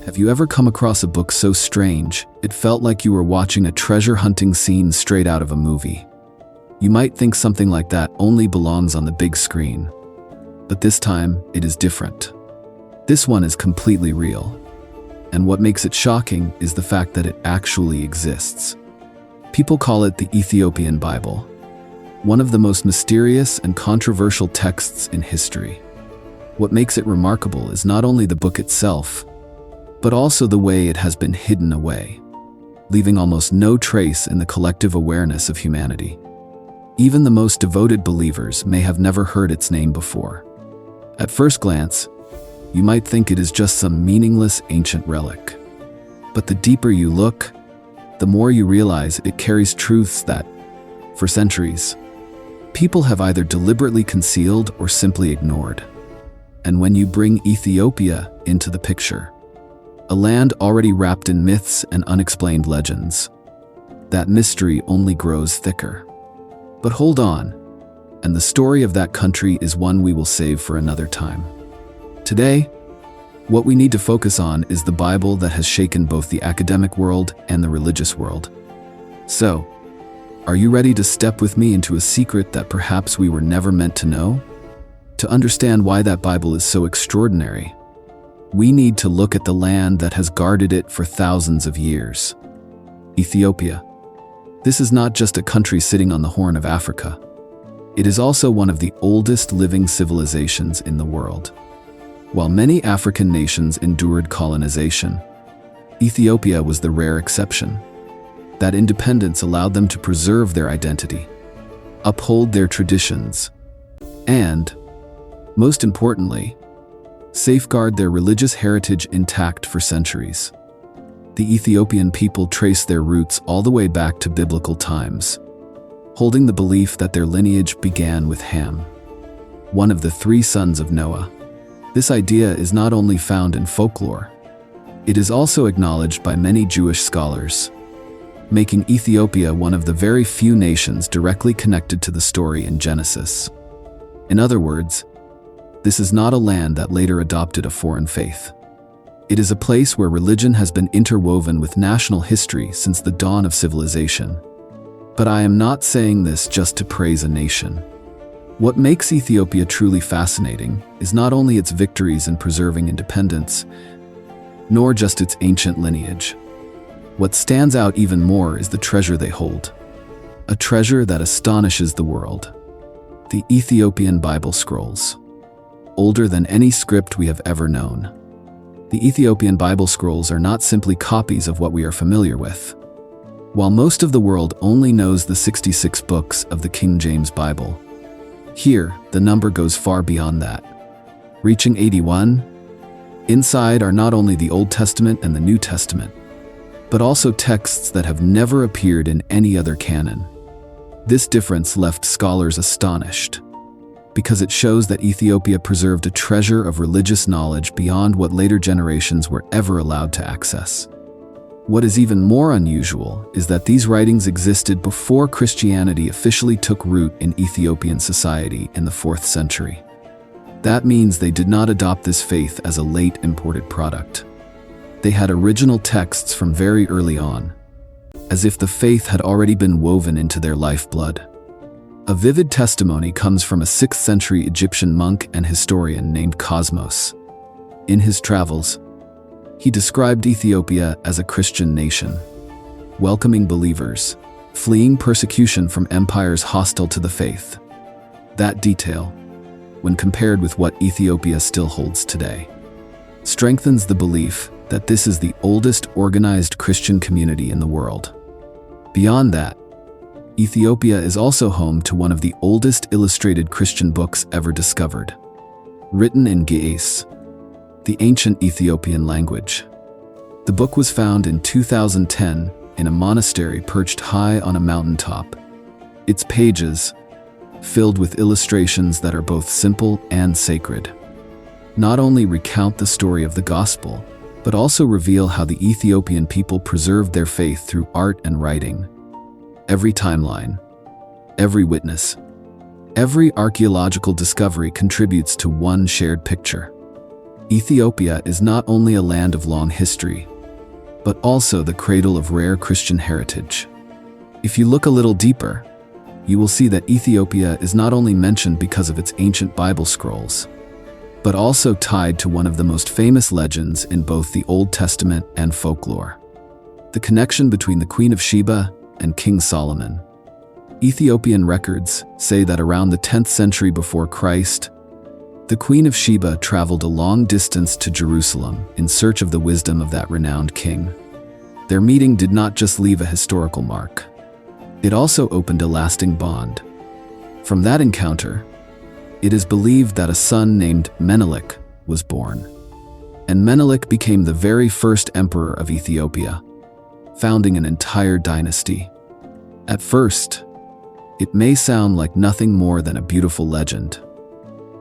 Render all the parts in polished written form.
Have you ever come across a book so strange, it felt like you were watching a treasure hunting scene straight out of a movie? You might think something like that only belongs on the big screen. But this time, it is different. This one is completely real. And what makes it shocking is the fact that it actually exists. People call it the Ethiopian Bible, one of the most mysterious and controversial texts in history. What makes it remarkable is not only the book itself, but also the way it has been hidden away, leaving almost no trace in the collective awareness of humanity. Even the most devoted believers may have never heard its name before. At first glance, you might think it is just some meaningless ancient relic. But the deeper you look, the more you realize it carries truths that, for centuries, people have either deliberately concealed or simply ignored. And when you bring Ethiopia into the picture, a land already wrapped in myths and unexplained legends, that mystery only grows thicker. But hold on, and the story of that country is one we will save for another time. Today, what we need to focus on is the Bible that has shaken both the academic world and the religious world. So, are you ready to step with me into a secret that perhaps we were never meant to know? To understand why that Bible is so extraordinary, we need to look at the land that has guarded it for thousands of years. Ethiopia. This is not just a country sitting on the Horn of Africa. It is also one of the oldest living civilizations in the world. While many African nations endured colonization, Ethiopia was the rare exception. That independence allowed them to preserve their identity, uphold their traditions, and, most importantly, safeguard their religious heritage intact for centuries. The Ethiopian people trace their roots all the way back to biblical times, holding the belief that their lineage began with Ham, one of the 3 sons of Noah. This idea is not only found in folklore, it is also acknowledged by many Jewish scholars, making Ethiopia one of the very few nations directly connected to the story in Genesis. In other words, this is not a land that later adopted a foreign faith. It is a place where religion has been interwoven with national history since the dawn of civilization. But I am not saying this just to praise a nation. What makes Ethiopia truly fascinating is not only its victories in preserving independence, nor just its ancient lineage. What stands out even more is the treasure they hold. A treasure that astonishes the world. The Ethiopian Bible scrolls. Older than any script we have ever known. The Ethiopian Bible scrolls are not simply copies of what we are familiar with. While most of the world only knows the 66 books of the King James Bible, here the number goes far beyond that, reaching 81. Inside are not only the Old Testament and the New Testament, but also texts that have never appeared in any other canon. This difference left scholars astonished, because it shows that Ethiopia preserved a treasure of religious knowledge beyond what later generations were ever allowed to access. What is even more unusual is that these writings existed before Christianity officially took root in Ethiopian society in the 4th century. That means they did not adopt this faith as a late imported product. They had original texts from very early on, as if the faith had already been woven into their lifeblood. A vivid testimony comes from a 6th century Egyptian monk and historian named Cosmos. In his travels, he described Ethiopia as a Christian nation, welcoming believers, fleeing persecution from empires hostile to the faith. That detail, when compared with what Ethiopia still holds today, strengthens the belief that this is the oldest organized Christian community in the world. Beyond that, Ethiopia is also home to one of the oldest illustrated Christian books ever discovered, written in Ge'ez, the ancient Ethiopian language. The book was found in 2010 in a monastery perched high on a mountaintop. Its pages, filled with illustrations that are both simple and sacred, not only recount the story of the gospel, but also reveal how the Ethiopian people preserved their faith through art and writing. Every timeline, every witness, every archaeological discovery contributes to one shared picture. Ethiopia is not only a land of long history, but also the cradle of rare Christian heritage. If you look a little deeper, you will see that Ethiopia is not only mentioned because of its ancient Bible scrolls, but also tied to one of the most famous legends in both the Old Testament and folklore: the connection between the Queen of Sheba and King Solomon. Ethiopian records say that around the 10th century before Christ, the Queen of Sheba traveled a long distance to Jerusalem in search of the wisdom of that renowned king. Their meeting did not just leave a historical mark. It also opened a lasting bond. From that encounter, it is believed that a son named Menelik was born. And Menelik became the very first emperor of Ethiopia, founding an entire dynasty. At first, it may sound like nothing more than a beautiful legend.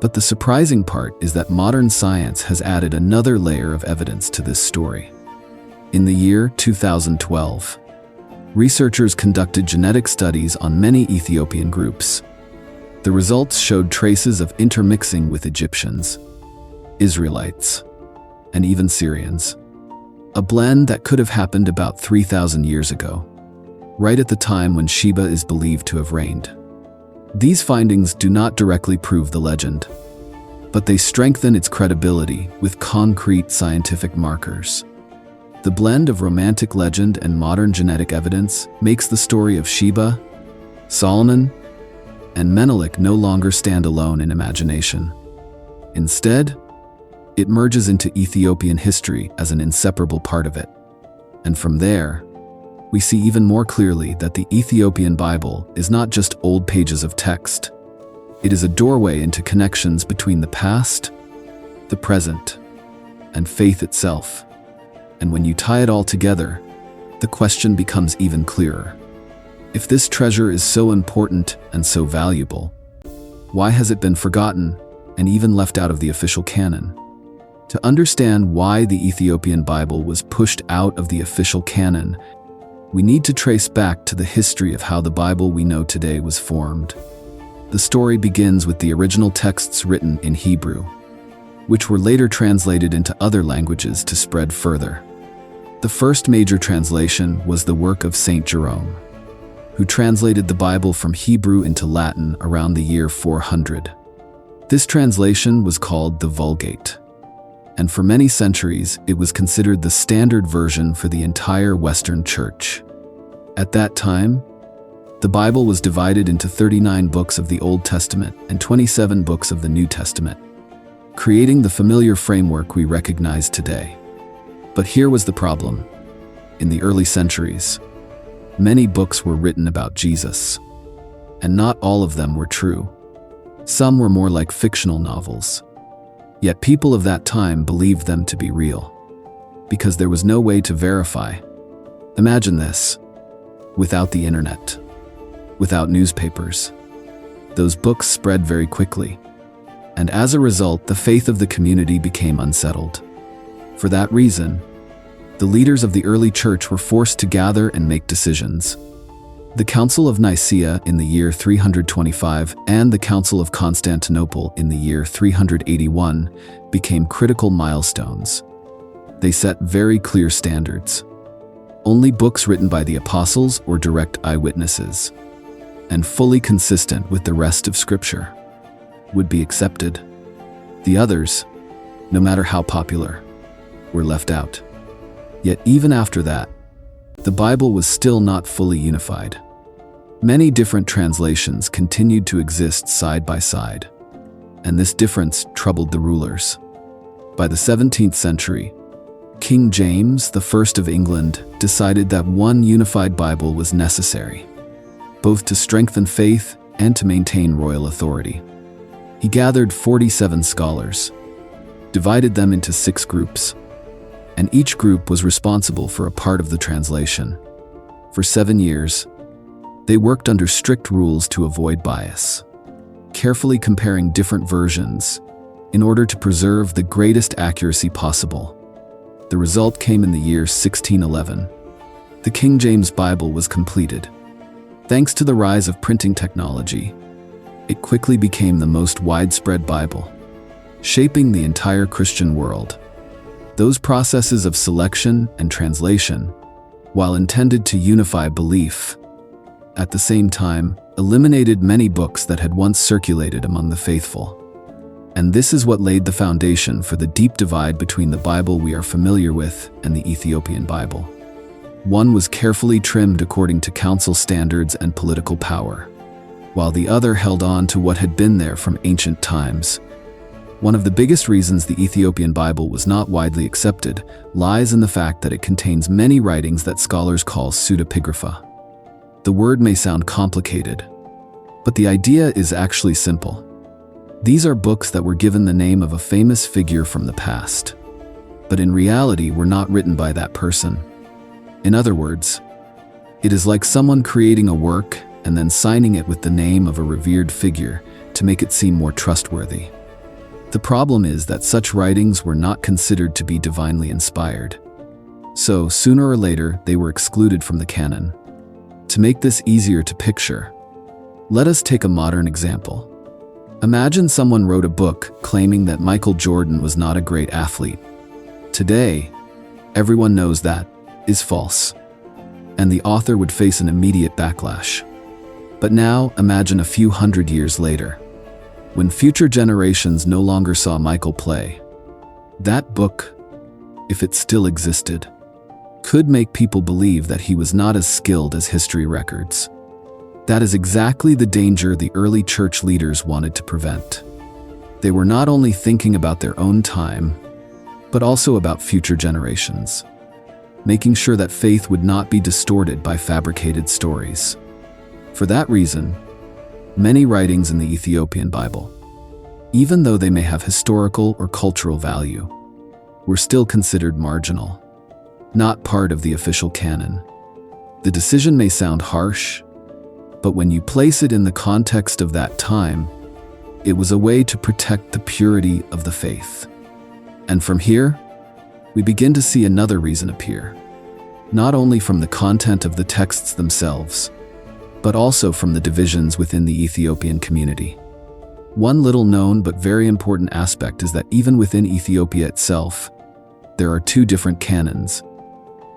But the surprising part is that modern science has added another layer of evidence to this story. In the year 2012, researchers conducted genetic studies on many Ethiopian groups. The results showed traces of intermixing with Egyptians, Israelites, and even Syrians. A blend that could have happened about 3,000 years ago, right at the time when Sheba is believed to have reigned. These findings do not directly prove the legend, but they strengthen its credibility with concrete scientific markers. The blend of romantic legend and modern genetic evidence makes the story of Sheba, Solomon, and Menelik no longer stand alone in imagination. Instead, it merges into Ethiopian history as an inseparable part of it. And from there, we see even more clearly that the Ethiopian Bible is not just old pages of text. It is a doorway into connections between the past, the present, and faith itself. And when you tie it all together, the question becomes even clearer. If this treasure is so important and so valuable, why has it been forgotten and even left out of the official canon? To understand why the Ethiopian Bible was pushed out of the official canon, we need to trace back to the history of how the Bible we know today was formed. The story begins with the original texts written in Hebrew, which were later translated into other languages to spread further. The first major translation was the work of Saint Jerome, who translated the Bible from Hebrew into Latin around the year 400. This translation was called the Vulgate, and for many centuries it was considered the standard version for the entire Western Church. At that time, the Bible was divided into 39 books of the Old Testament and 27 books of the New Testament, creating the familiar framework we recognize today. But here was the problem. In the early centuries, many books were written about Jesus, and not all of them were true. Some were more like fictional novels. Yet people of that time believed them to be real, because there was no way to verify. Imagine this: without the internet, without newspapers, those books spread very quickly, and as a result, the faith of the community became unsettled. For that reason, the leaders of the early church were forced to gather and make decisions. The Council of Nicaea in the year 325 and the Council of Constantinople in the year 381 became critical milestones. They set very clear standards. Only books written by the apostles or direct eyewitnesses, and fully consistent with the rest of Scripture, would be accepted. The others, no matter how popular, were left out. Yet even after that, the Bible was still not fully unified. Many different translations continued to exist side by side, and this difference troubled the rulers. By the 17th century, King James I of England decided that one unified Bible was necessary, both to strengthen faith and to maintain royal authority. He gathered 47 scholars, divided them into 6 groups, and each group was responsible for a part of the translation. For 7 years, they worked under strict rules to avoid bias, carefully comparing different versions in order to preserve the greatest accuracy possible. The result came in the year 1611. The King James Bible was completed. Thanks to the rise of printing technology, it quickly became the most widespread Bible. shaping the entire Christian world. Those processes of selection and translation, while intended to unify belief, at the same time eliminated many books that had once circulated among the faithful. And this is what laid the foundation for the deep divide between the Bible we are familiar with and the Ethiopian Bible. One was carefully trimmed according to council standards and political power, while the other held on to what had been there from ancient times. One of the biggest reasons the Ethiopian Bible was not widely accepted lies in the fact that it contains many writings that scholars call pseudepigrapha. The word may sound complicated, but the idea is actually simple. These are books that were given the name of a famous figure from the past, but in reality were not written by that person. In other words, it is like someone creating a work and then signing it with the name of a revered figure to make it seem more trustworthy. The problem is that such writings were not considered to be divinely inspired. So, sooner or later, they were excluded from the canon. To make this easier to picture, let us take a modern example. Imagine someone wrote a book claiming that Michael Jordan was not a great athlete. Today, everyone knows that is false, and the author would face an immediate backlash. But now, imagine a few hundred years later, when future generations no longer saw Michael play. That book, if it still existed, could make people believe that he was not as skilled as history records. That is exactly the danger the early church leaders wanted to prevent. They were not only thinking about their own time, but also about future generations, making sure that faith would not be distorted by fabricated stories. For that reason, many writings in the Ethiopian Bible, even though they may have historical or cultural value, were still considered marginal, not part of the official canon. The decision may sound harsh, but when you place it in the context of that time, it was a way to protect the purity of the faith. And from here, we begin to see another reason appear, not only from the content of the texts themselves, but also from the divisions within the Ethiopian community. One little known but very important aspect is that even within Ethiopia itself, there are two different canons.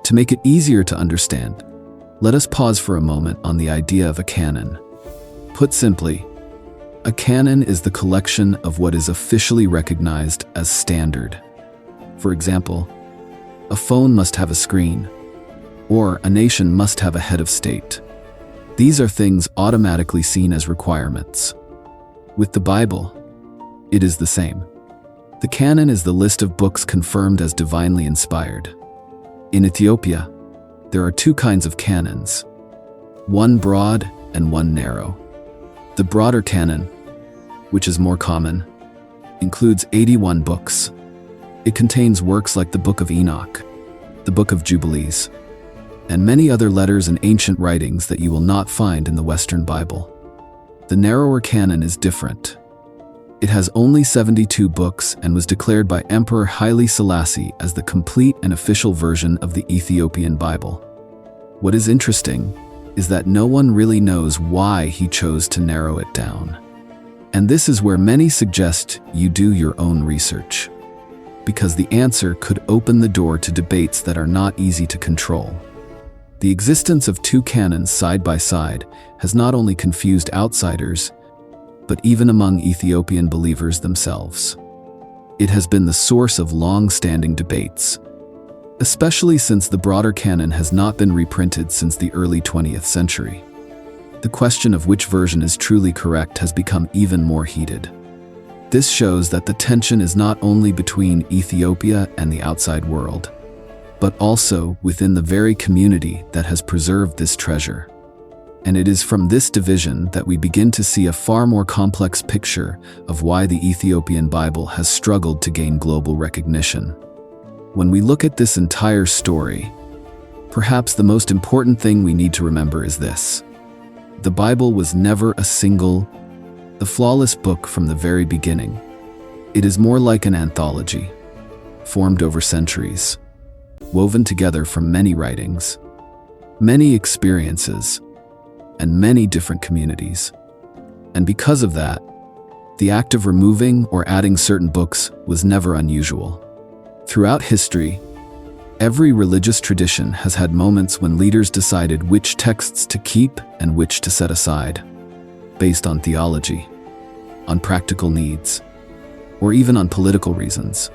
To make it easier to understand, let us pause for a moment on the idea of a canon. Put simply, a canon is the collection of what is officially recognized as standard. For example, a phone must have a screen, or a nation must have a head of state. These are things automatically seen as requirements. With the Bible, it is the same. The canon is the list of books confirmed as divinely inspired. In Ethiopia, there are two kinds of canons, one broad and one narrow. The broader canon, which is more common, includes 81 books. It contains works like the Book of Enoch, the Book of Jubilees, and many other letters and ancient writings that you will not find in the Western Bible. The narrower canon is different. It has only 72 books and was declared by Emperor Haile Selassie as the complete and official version of the Ethiopian Bible. What is interesting is that no one really knows why he chose to narrow it down. And this is where many suggest you do your own research, because the answer could open the door to debates that are not easy to control. The existence of two canons side by side has not only confused outsiders, but even among Ethiopian believers themselves. It has been the source of long-standing debates, especially since the broader canon has not been reprinted since the early 20th century. The question of which version is truly correct has become even more heated. This shows that the tension is not only between Ethiopia and the outside world, but also within the very community that has preserved this treasure. And it is from this division that we begin to see a far more complex picture of why the Ethiopian Bible has struggled to gain global recognition. When we look at this entire story, perhaps the most important thing we need to remember is this: the Bible was never a single, the flawless book from the very beginning. It is more like an anthology, formed over centuries, woven together from many writings, many experiences, and many different communities. And because of that, The act of removing or adding certain books was never unusual. Throughout history, every religious tradition has had moments when leaders decided which texts to keep and which to set aside, based on theology, on practical needs, or even on political reasons.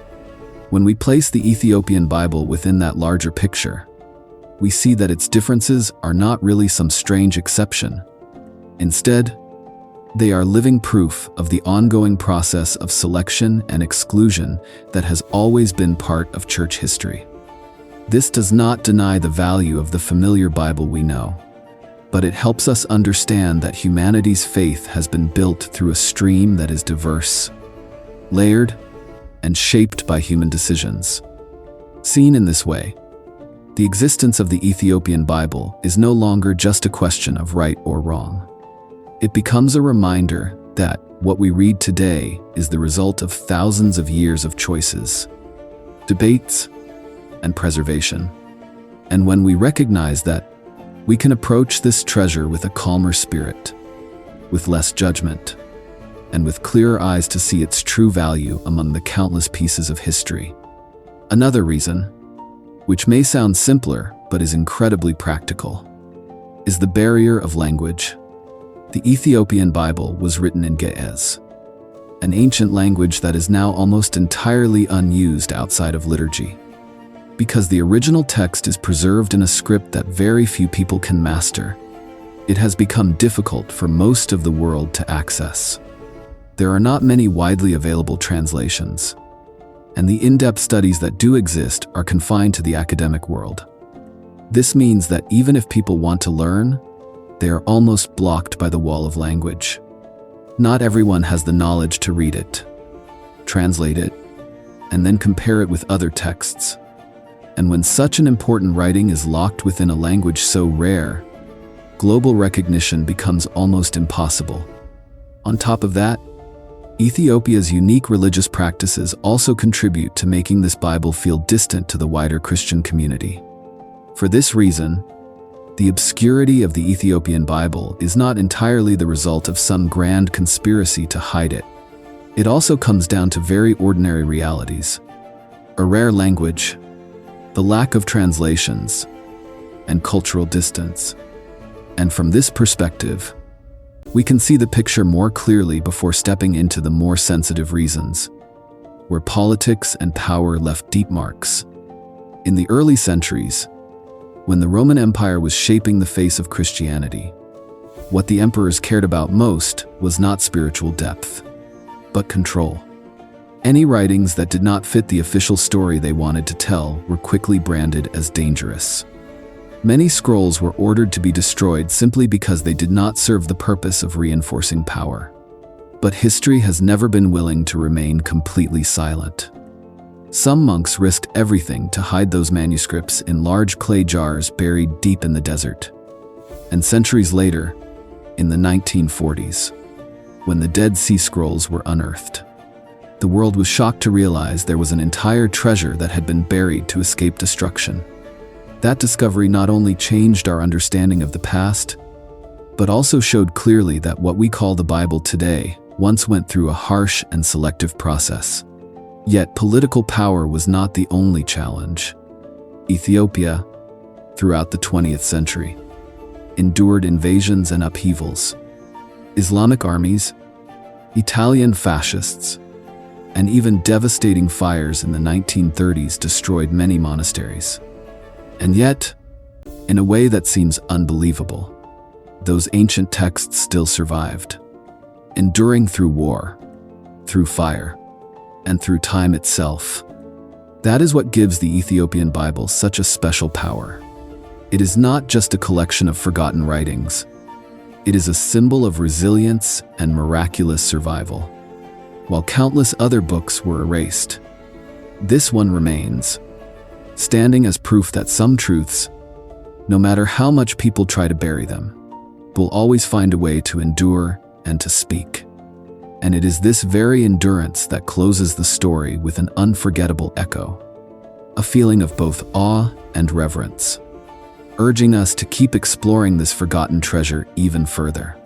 When we place the Ethiopian Bible within that larger picture, we see that its differences are not really some strange exception. Instead, they are living proof of the ongoing process of selection and exclusion that has always been part of church history. This does not deny the value of the familiar Bible we know, but it helps us understand that humanity's faith has been built through a stream that is diverse, layered, and shaped by human decisions. Seen in this way, the existence of the Ethiopian Bible is no longer just a question of right or wrong. It becomes a reminder that what we read today is the result of thousands of years of choices, debates, and preservation. And when we recognize that, we can approach this treasure with a calmer spirit, with less judgment, and with clearer eyes to see its true value among the countless pieces of history. Another reason, which may sound simpler but is incredibly practical, is the barrier of language. The Ethiopian Bible was written in Ge'ez, an ancient language that is now almost entirely unused outside of liturgy. Because the original text is preserved in a script that very few people can master, it has become difficult for most of the world to access. There are not many widely available translations, and the in-depth studies that do exist are confined to the academic world. This means that even if people want to learn, they are almost blocked by the wall of language. Not everyone has the knowledge to read it, translate it, and then compare it with other texts. And when such an important writing is locked within a language so rare, global recognition becomes almost impossible. On top of that, Ethiopia's unique religious practices also contribute to making this Bible feel distant to the wider Christian community. For this reason, the obscurity of the Ethiopian Bible is not entirely the result of some grand conspiracy to hide it. It also comes down to very ordinary realities: a rare language, the lack of translations, and cultural distance. And from this perspective, we can see the picture more clearly before stepping into the more sensitive reasons, where politics and power left deep marks. In the early centuries, when the Roman Empire was shaping the face of Christianity, what the emperors cared about most was not spiritual depth, but control. Any writings that did not fit the official story they wanted to tell were quickly branded as dangerous. Many scrolls were ordered to be destroyed simply because they did not serve the purpose of reinforcing power. But history has never been willing to remain completely silent. Some monks risked everything to hide those manuscripts in large clay jars buried deep in the desert. And centuries later, in the 1940s, when the Dead Sea Scrolls were unearthed, the world was shocked to realize there was an entire treasure that had been buried to escape destruction. That discovery not only changed our understanding of the past, but also showed clearly that what we call the Bible today once went through a harsh and selective process. Yet political power was not the only challenge. Ethiopia, throughout the 20th century, endured invasions and upheavals. Islamic armies, Italian fascists, and even devastating fires in the 1930s destroyed many monasteries. And yet, in a way that seems unbelievable, those ancient texts still survived, enduring through war, through fire, and through time itself. That is what gives the Ethiopian Bible such a special power. It is not just a collection of forgotten writings. It is a symbol of resilience and miraculous survival. While countless other books were erased, this one remains, standing as proof that some truths, no matter how much people try to bury them, will always find a way to endure and to speak. And it is this very endurance that closes the story with an unforgettable echo, a feeling of both awe and reverence, urging us to keep exploring this forgotten treasure even further.